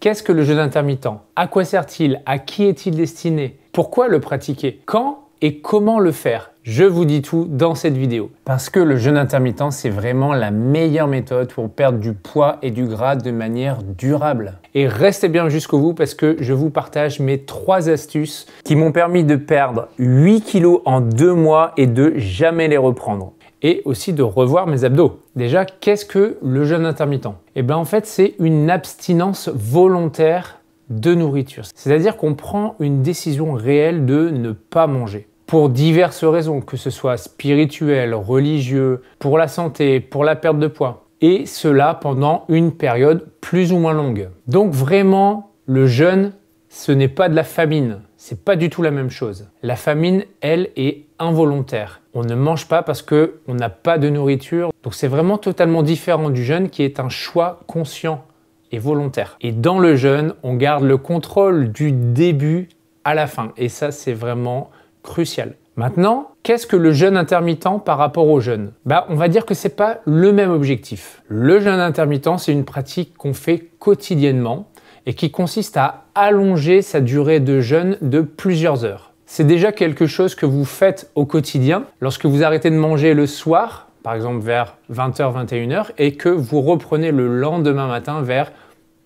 Qu'est-ce que le jeûne intermittent? À quoi sert-il? À qui est-il destiné? Pourquoi le pratiquer? Quand et comment le faire? Je vous dis tout dans cette vidéo. Parce que le jeûne intermittent, c'est vraiment la meilleure méthode pour perdre du poids et du gras de manière durable. Et restez bien jusqu'au bout parce que je vous partage mes 3 astuces qui m'ont permis de perdre 8 kilos en 2 mois et de jamais les reprendre. Et aussi de revoir mes abdos. Déjà, qu'est-ce que le jeûne intermittent? Eh bien, en fait, c'est une abstinence volontaire de nourriture. C'est-à-dire qu'on prend une décision réelle de ne pas manger. Pour diverses raisons, que ce soit spirituel, religieux, pour la santé, pour la perte de poids. Et cela pendant une période plus ou moins longue. Donc vraiment, le jeûne, ce n'est pas de la famine. C'est pas du tout la même chose. La famine, elle, est involontaire. On ne mange pas parce qu'on n'a pas de nourriture. Donc c'est vraiment totalement différent du jeûne qui est un choix conscient et volontaire. Et dans le jeûne, on garde le contrôle du début à la fin. Et ça, c'est vraiment crucial. Maintenant, qu'est-ce que le jeûne intermittent par rapport au jeûne? On va dire que c'est pas le même objectif. Le jeûne intermittent, c'est une pratique qu'on fait quotidiennement et qui consiste à allonger sa durée de jeûne de plusieurs heures. C'est déjà quelque chose que vous faites au quotidien lorsque vous arrêtez de manger le soir, par exemple vers 20h, 21h, et que vous reprenez le lendemain matin vers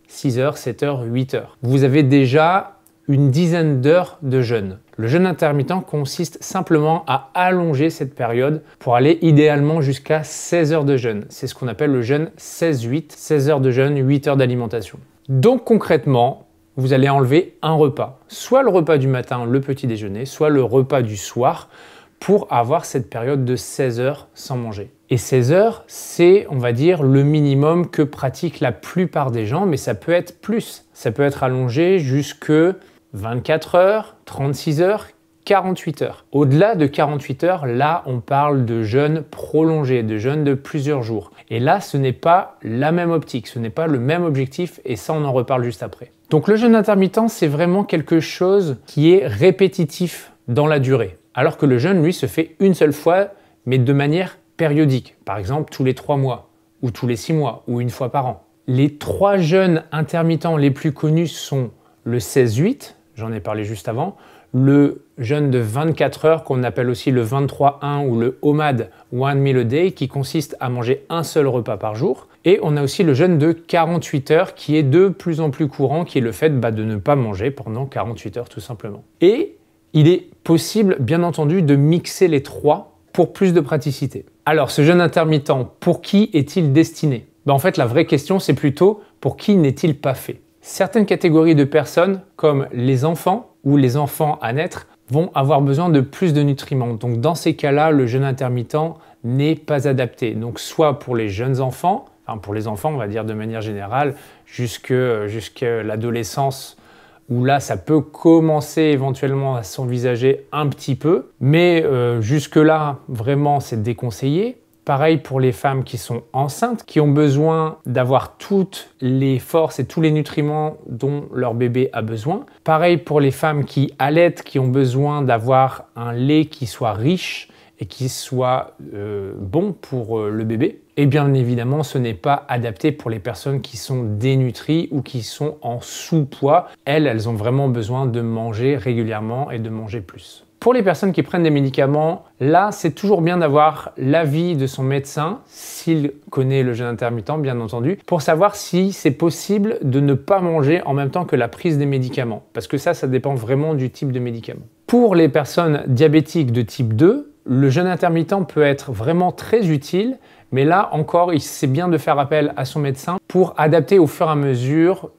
6h, 7h, 8h. Vous avez déjà une dizaine d'heures de jeûne. Le jeûne intermittent consiste simplement à allonger cette période pour aller idéalement jusqu'à 16 heures de jeûne. C'est ce qu'on appelle le jeûne 16-8, 16 heures de jeûne, 8 heures d'alimentation. Donc concrètement, vous allez enlever un repas, soit le repas du matin, le petit déjeuner, soit le repas du soir, pour avoir cette période de 16 heures sans manger. Et 16 heures, c'est, on va dire, le minimum que pratiquent la plupart des gens, mais ça peut être plus. Ça peut être allongé jusque 24 heures, 36 heures, 48 heures. Au-delà de 48 heures, là, on parle de jeûne prolongé, de jeûne de plusieurs jours. Et là, ce n'est pas la même optique, ce n'est pas le même objectif, et ça, on en reparle juste après. Donc le jeûne intermittent, c'est vraiment quelque chose qui est répétitif dans la durée. Alors que le jeûne, lui, se fait une seule fois, mais de manière périodique. Par exemple, tous les 3 mois, ou tous les 6 mois, ou une fois par an. Les 3 jeûnes intermittents les plus connus sont le 16-8, j'en ai parlé juste avant, le jeûne de 24 heures qu'on appelle aussi le 23-1 ou le OMAD, One Meal a Day, qui consiste à manger un seul repas par jour. Et on a aussi le jeûne de 48 heures qui est de plus en plus courant, qui est le fait de ne pas manger pendant 48 heures tout simplement. Et il est possible, bien entendu, de mixer les 3 pour plus de praticité. Alors, ce jeûne intermittent, pour qui est-il destiné? En fait, la vraie question, c'est plutôt pour qui n'est-il pas fait? Certaines catégories de personnes, comme les enfants ou les enfants à naître, vont avoir besoin de plus de nutriments. Donc dans ces cas-là, le jeûne intermittent n'est pas adapté. Donc soit pour les jeunes enfants, enfin pour les enfants on va dire de manière générale, jusqu'à l'adolescence, où là ça peut commencer éventuellement à s'envisager un petit peu, mais jusque-là vraiment c'est déconseillé. Pareil pour les femmes qui sont enceintes, qui ont besoin d'avoir toutes les forces et tous les nutriments dont leur bébé a besoin. Pareil pour les femmes qui allaitent, qui ont besoin d'avoir un lait qui soit riche et qui soit bon pour le bébé. Et bien évidemment, ce n'est pas adapté pour les personnes qui sont dénutries ou qui sont en sous-poids. Elles ont vraiment besoin de manger régulièrement et de manger plus. Pour les personnes qui prennent des médicaments, là, c'est toujours bien d'avoir l'avis de son médecin, s'il connaît le jeûne intermittent, bien entendu, pour savoir si c'est possible de ne pas manger en même temps que la prise des médicaments. Parce que ça dépend vraiment du type de médicament. Pour les personnes diabétiques de type 2, le jeûne intermittent peut être vraiment très utile, mais là encore, c'est bien de faire appel à son médecin pour adapter au fur et à mesure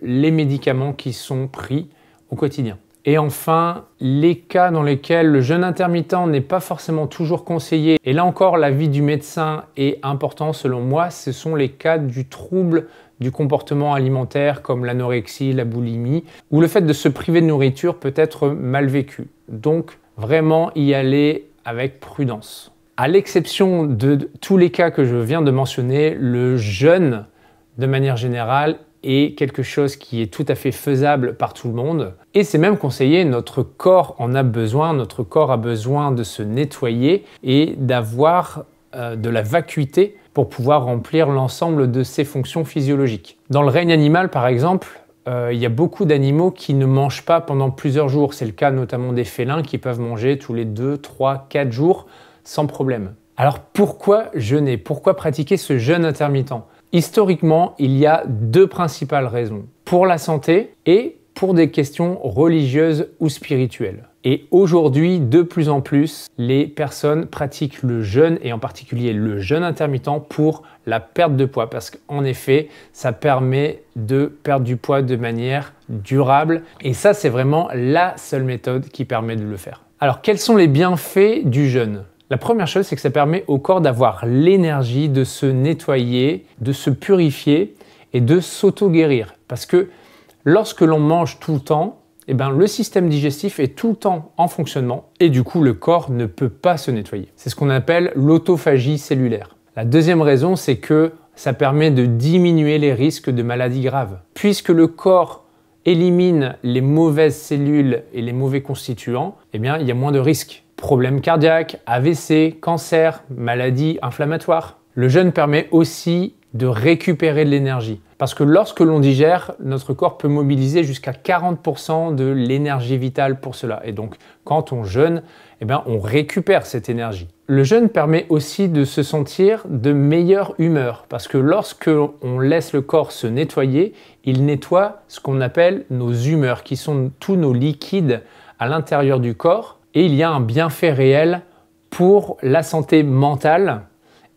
les médicaments qui sont pris au quotidien. Et enfin, les cas dans lesquels le jeûne intermittent n'est pas forcément toujours conseillé, et là encore l'avis du médecin est important selon moi, ce sont les cas du trouble du comportement alimentaire comme l'anorexie, la boulimie, où le fait de se priver de nourriture peut être mal vécu. Donc vraiment y aller avec prudence. À l'exception de tous les cas que je viens de mentionner, le jeûne de manière générale est quelque chose qui est tout à fait faisable par tout le monde. Et c'est même conseillé, notre corps en a besoin, notre corps a besoin de se nettoyer et d'avoir de la vacuité pour pouvoir remplir l'ensemble de ses fonctions physiologiques. Dans le règne animal, par exemple, il y a beaucoup d'animaux qui ne mangent pas pendant plusieurs jours. C'est le cas notamment des félins qui peuvent manger tous les 2, 3, 4 jours sans problème. Alors pourquoi jeûner? Pourquoi pratiquer ce jeûne intermittent? Historiquement, il y a 2 principales raisons. Pour la santé et pour des questions religieuses ou spirituelles. Et aujourd'hui, de plus en plus, les personnes pratiquent le jeûne et en particulier le jeûne intermittent pour la perte de poids parce qu'en effet, ça permet de perdre du poids de manière durable et ça, c'est vraiment la seule méthode qui permet de le faire. Alors, quels sont les bienfaits du jeûne? La première chose, c'est que ça permet au corps d'avoir l'énergie de se nettoyer, de se purifier et de s'auto-guérir parce que lorsque l'on mange tout le temps, le système digestif est tout le temps en fonctionnement et du coup, le corps ne peut pas se nettoyer. C'est ce qu'on appelle l'autophagie cellulaire. La deuxième raison, c'est que ça permet de diminuer les risques de maladies graves. Puisque le corps élimine les mauvaises cellules et les mauvais constituants, il y a moins de risques. Problèmes cardiaques, AVC, cancer, maladies inflammatoires. Le jeûne permet aussi de récupérer de l'énergie. Parce que lorsque l'on digère, notre corps peut mobiliser jusqu'à 40% de l'énergie vitale pour cela. Et donc, quand on jeûne, on récupère cette énergie. Le jeûne permet aussi de se sentir de meilleure humeur. Parce que lorsque on laisse le corps se nettoyer, il nettoie ce qu'on appelle nos humeurs, qui sont tous nos liquides à l'intérieur du corps. Et il y a un bienfait réel pour la santé mentale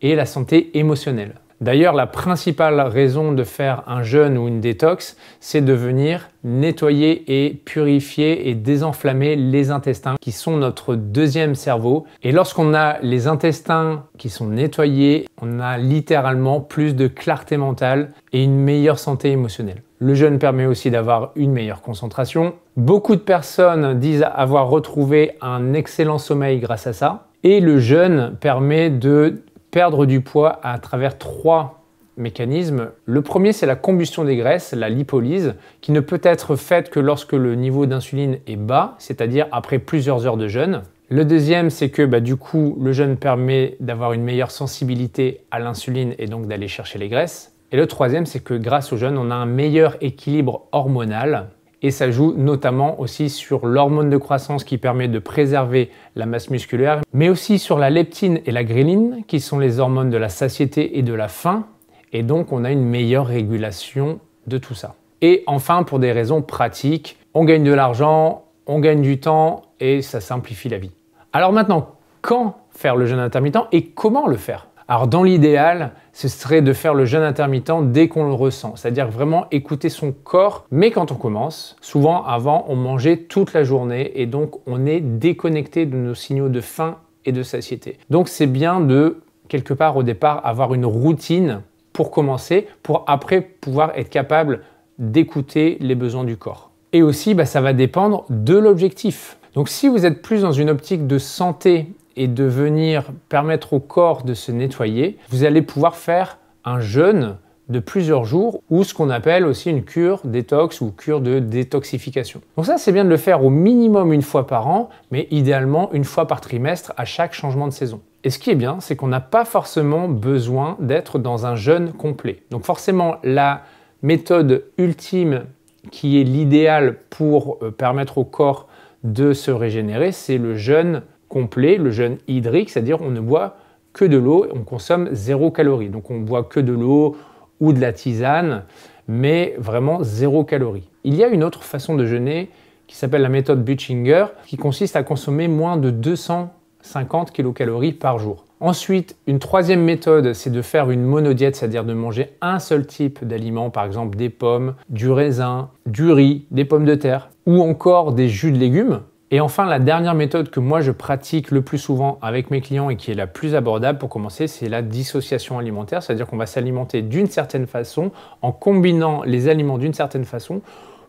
et la santé émotionnelle. D'ailleurs, la principale raison de faire un jeûne ou une détox, c'est de venir nettoyer et purifier et désenflammer les intestins qui sont notre deuxième cerveau. Et lorsqu'on a les intestins qui sont nettoyés, on a littéralement plus de clarté mentale et une meilleure santé émotionnelle. Le jeûne permet aussi d'avoir une meilleure concentration. Beaucoup de personnes disent avoir retrouvé un excellent sommeil grâce à ça. Et le jeûne permet de perdre du poids à travers 3 mécanismes. Le premier, c'est la combustion des graisses, la lipolyse, qui ne peut être faite que lorsque le niveau d'insuline est bas, c'est-à-dire après plusieurs heures de jeûne. Le deuxième, c'est que du coup, le jeûne permet d'avoir une meilleure sensibilité à l'insuline et donc d'aller chercher les graisses. Et le troisième, c'est que grâce au jeûne, on a un meilleur équilibre hormonal. Et ça joue notamment aussi sur l'hormone de croissance qui permet de préserver la masse musculaire, mais aussi sur la leptine et la gréline, qui sont les hormones de la satiété et de la faim. Et donc, on a une meilleure régulation de tout ça. Et enfin, pour des raisons pratiques, on gagne de l'argent, on gagne du temps et ça simplifie la vie. Alors maintenant, quand faire le jeûne intermittent et comment le faire? Alors dans l'idéal, ce serait de faire le jeûne intermittent dès qu'on le ressent, c'est-à-dire vraiment écouter son corps. Mais quand on commence, souvent avant, on mangeait toute la journée et donc on est déconnecté de nos signaux de faim et de satiété. Donc c'est bien de, quelque part au départ, avoir une routine pour commencer, pour après pouvoir être capable d'écouter les besoins du corps. Et aussi, ça va dépendre de l'objectif. Donc si vous êtes plus dans une optique de santé et de venir permettre au corps de se nettoyer, vous allez pouvoir faire un jeûne de plusieurs jours ou ce qu'on appelle aussi une cure détox ou cure de détoxification. Donc ça, c'est bien de le faire au minimum une fois par an, mais idéalement une fois par trimestre à chaque changement de saison. Et ce qui est bien, c'est qu'on n'a pas forcément besoin d'être dans un jeûne complet. Donc forcément, la méthode ultime qui est l'idéal pour permettre au corps de se régénérer, c'est le jeûne complet, le jeûne hydrique, c'est-à-dire on ne boit que de l'eau, on consomme 0 calories. Donc on boit que de l'eau ou de la tisane, mais vraiment 0 calories. Il y a une autre façon de jeûner qui s'appelle la méthode Buchinger, qui consiste à consommer moins de 250 kilocalories par jour. Ensuite, une troisième méthode, c'est de faire une monodiète, c'est-à-dire de manger un seul type d'aliment, par exemple des pommes, du raisin, du riz, des pommes de terre, ou encore des jus de légumes. Et enfin, la dernière méthode que moi je pratique le plus souvent avec mes clients et qui est la plus abordable pour commencer, c'est la dissociation alimentaire, c'est-à-dire qu'on va s'alimenter d'une certaine façon en combinant les aliments d'une certaine façon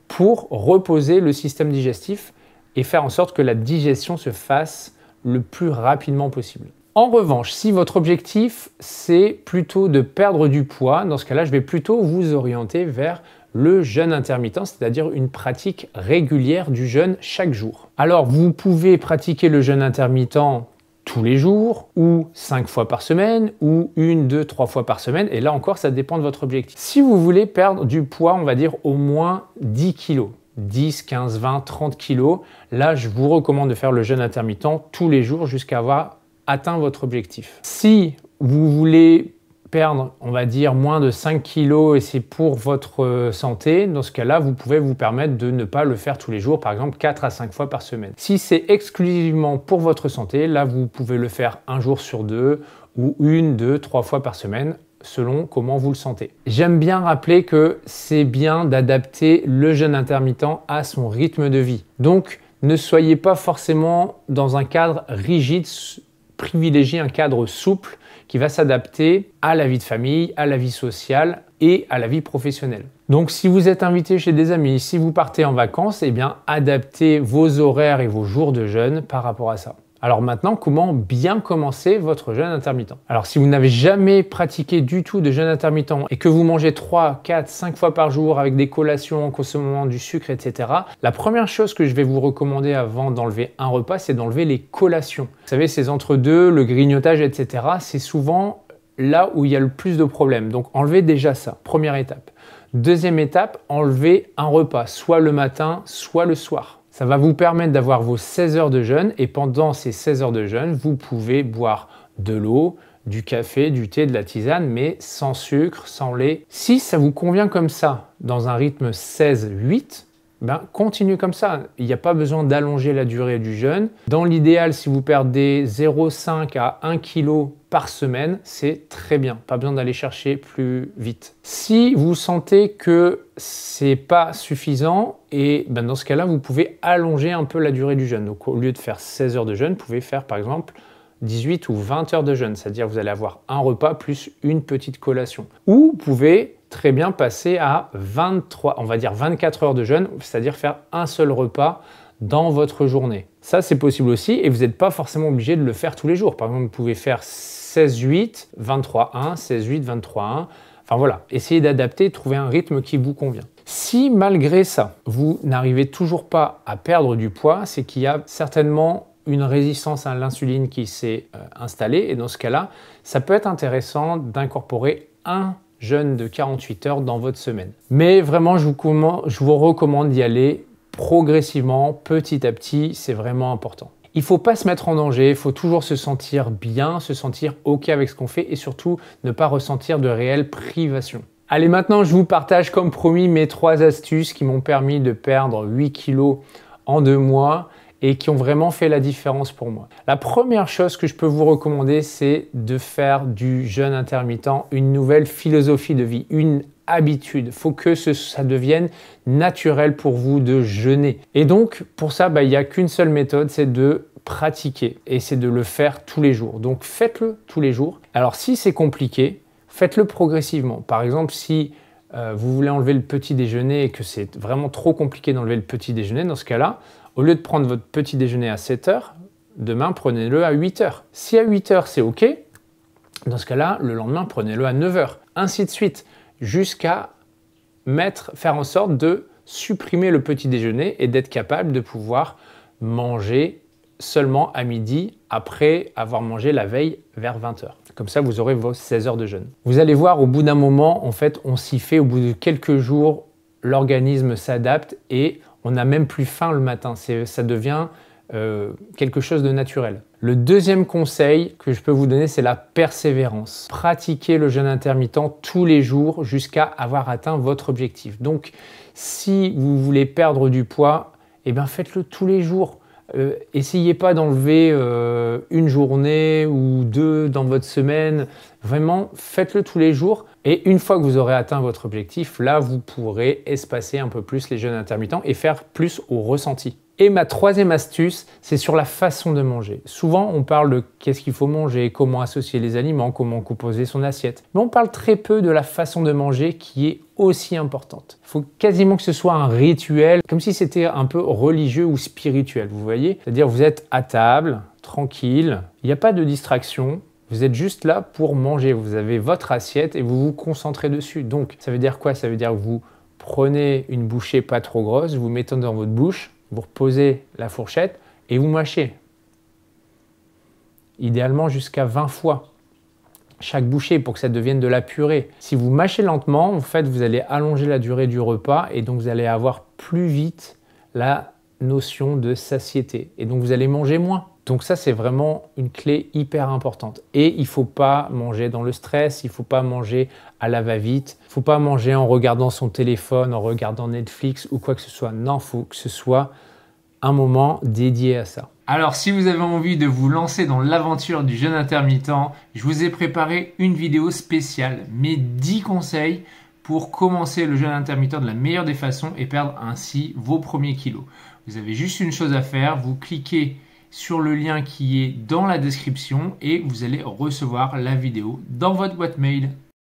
pour reposer le système digestif et faire en sorte que la digestion se fasse le plus rapidement possible. En revanche, si votre objectif c'est plutôt de perdre du poids, dans ce cas-là, je vais plutôt vous orienter vers le jeûne intermittent, c'est-à-dire une pratique régulière du jeûne chaque jour. Alors, vous pouvez pratiquer le jeûne intermittent tous les jours, ou 5 fois par semaine, ou 1, 2, 3 fois par semaine. Et là encore, ça dépend de votre objectif. Si vous voulez perdre du poids, on va dire au moins 10 kilos, 10, 15, 20, 30 kilos, là, je vous recommande de faire le jeûne intermittent tous les jours jusqu'à avoir atteint votre objectif. Si vous voulez perdre, on va dire, moins de 5 kilos et c'est pour votre santé, dans ce cas-là, vous pouvez vous permettre de ne pas le faire tous les jours, par exemple 4 à 5 fois par semaine. Si c'est exclusivement pour votre santé, là, vous pouvez le faire un jour sur deux ou 1, 2, 3 fois par semaine, selon comment vous le sentez. J'aime bien rappeler que c'est bien d'adapter le jeûne intermittent à son rythme de vie. Donc, ne soyez pas forcément dans un cadre rigide, privilégiez un cadre souple qui va s'adapter à la vie de famille, à la vie sociale et à la vie professionnelle. Donc si vous êtes invité chez des amis, si vous partez en vacances, eh bien adaptez vos horaires et vos jours de jeûne par rapport à ça. Alors maintenant, comment bien commencer votre jeûne intermittent? Alors si vous n'avez jamais pratiqué du tout de jeûne intermittent et que vous mangez 3, 4, 5 fois par jour avec des collations en consommant du sucre, etc., la première chose que je vais vous recommander avant d'enlever un repas, c'est d'enlever les collations. Vous savez, ces entre-deux, le grignotage, etc., c'est souvent là où il y a le plus de problèmes. Donc enlevez déjà ça, première étape. Deuxième étape, enlevez un repas, soit le matin, soit le soir. Ça va vous permettre d'avoir vos 16 heures de jeûne et pendant ces 16 heures de jeûne, vous pouvez boire de l'eau, du café, du thé, de la tisane, mais sans sucre, sans lait. Si ça vous convient comme ça, dans un rythme 16-8, ben, continuez comme ça. Il n'y a pas besoin d'allonger la durée du jeûne. Dans l'idéal, si vous perdez 0,5 à 1 kg par semaine, c'est très bien. Pas besoin d'aller chercher plus vite. Si vous sentez que c'est pas suffisant, et ben dans ce cas-là, vous pouvez allonger un peu la durée du jeûne. Donc au lieu de faire 16 heures de jeûne, vous pouvez faire par exemple 18 ou 20 heures de jeûne. C'est-à-dire vous allez avoir un repas plus une petite collation. Ou vous pouvez très bien passer à 23, on va dire 24 heures de jeûne, c'est-à-dire faire un seul repas dans votre journée. Ça, c'est possible aussi et vous n'êtes pas forcément obligé de le faire tous les jours. Par exemple, vous pouvez faire 16-8, 23-1, 16-8, 23-1. Enfin voilà, essayez d'adapter, trouver un rythme qui vous convient. Si malgré ça, vous n'arrivez toujours pas à perdre du poids, c'est qu'il y a certainement une résistance à l'insuline qui s'est installée et dans ce cas-là, ça peut être intéressant d'incorporer un jeûne de 48 heures dans votre semaine. Mais vraiment, je vous recommande d'y aller progressivement, petit à petit, c'est vraiment important. Il ne faut pas se mettre en danger, il faut toujours se sentir bien, se sentir OK avec ce qu'on fait et surtout ne pas ressentir de réelle privation. Allez, maintenant, je vous partage comme promis mes 3 astuces qui m'ont permis de perdre 8 kilos en 2 mois et qui ont vraiment fait la différence pour moi. La première chose que je peux vous recommander, c'est de faire du jeûne intermittent une nouvelle philosophie de vie, une habitude. Il faut que ça devienne naturel pour vous de jeûner. Et donc, pour ça, il n'y a qu'une seule méthode, c'est de pratiquer et c'est de le faire tous les jours. Donc, faites-le tous les jours. Alors, si c'est compliqué, faites-le progressivement. Par exemple, si vous voulez enlever le petit déjeuner et que c'est vraiment trop compliqué d'enlever le petit déjeuner, dans ce cas-là, au lieu de prendre votre petit déjeuner à 7 heures, demain, prenez-le à 8 heures. Si à 8 heures, c'est OK, dans ce cas-là, le lendemain, prenez-le à 9 heures. Ainsi de suite, jusqu'à faire en sorte de supprimer le petit déjeuner et d'être capable de pouvoir manger seulement à midi après avoir mangé la veille vers 20 heures. Comme ça, vous aurez vos 16 heures de jeûne. Vous allez voir, au bout d'un moment, en fait, on s'y fait. Au bout de quelques jours, l'organisme s'adapte et on n'a même plus faim le matin. Ça devient quelque chose de naturel. Le deuxième conseil que je peux vous donner, c'est la persévérance. Pratiquez le jeûne intermittent tous les jours jusqu'à avoir atteint votre objectif. Donc, si vous voulez perdre du poids, eh bien, faites-le tous les jours. Essayez pas d'enlever une journée ou 2 dans votre semaine. Vraiment, faites-le tous les jours. Et une fois que vous aurez atteint votre objectif, là, vous pourrez espacer un peu plus les jeûnes intermittents et faire plus au ressenti. Et ma troisième astuce, c'est sur la façon de manger. Souvent, on parle de qu'est-ce qu'il faut manger, comment associer les aliments, comment composer son assiette. Mais on parle très peu de la façon de manger qui est aussi importante. Il faut quasiment que ce soit un rituel, comme si c'était un peu religieux ou spirituel, vous voyez? C'est-à-dire vous êtes à table, tranquille, il n'y a pas de distraction. Vous êtes juste là pour manger. Vous avez votre assiette et vous vous concentrez dessus. Donc, ça veut dire quoi? Ça veut dire que vous prenez une bouchée pas trop grosse, vous mettez dans votre bouche, vous reposez la fourchette et vous mâchez. idéalement jusqu'à 20 fois chaque bouchée pour que ça devienne de la purée. Si vous mâchez lentement, en fait, vous allez allonger la durée du repas et donc vous allez avoir plus vite la notion de satiété et donc vous allez manger moins. Donc ça, c'est vraiment une clé hyper importante. Et il ne faut pas manger dans le stress, il ne faut pas manger à la va-vite, il ne faut pas manger en regardant son téléphone, en regardant Netflix ou quoi que ce soit. Non, il faut que ce soit un moment dédié à ça. Alors, si vous avez envie de vous lancer dans l'aventure du jeûne intermittent, je vous ai préparé une vidéo spéciale, mes 10 conseils pour commencer le jeûne intermittent de la meilleure des façons et perdre ainsi vos premiers kilos. Vous avez juste une chose à faire, vous cliquez sur le lien qui est dans la description et vous allez recevoir la vidéo dans votre boîte mail.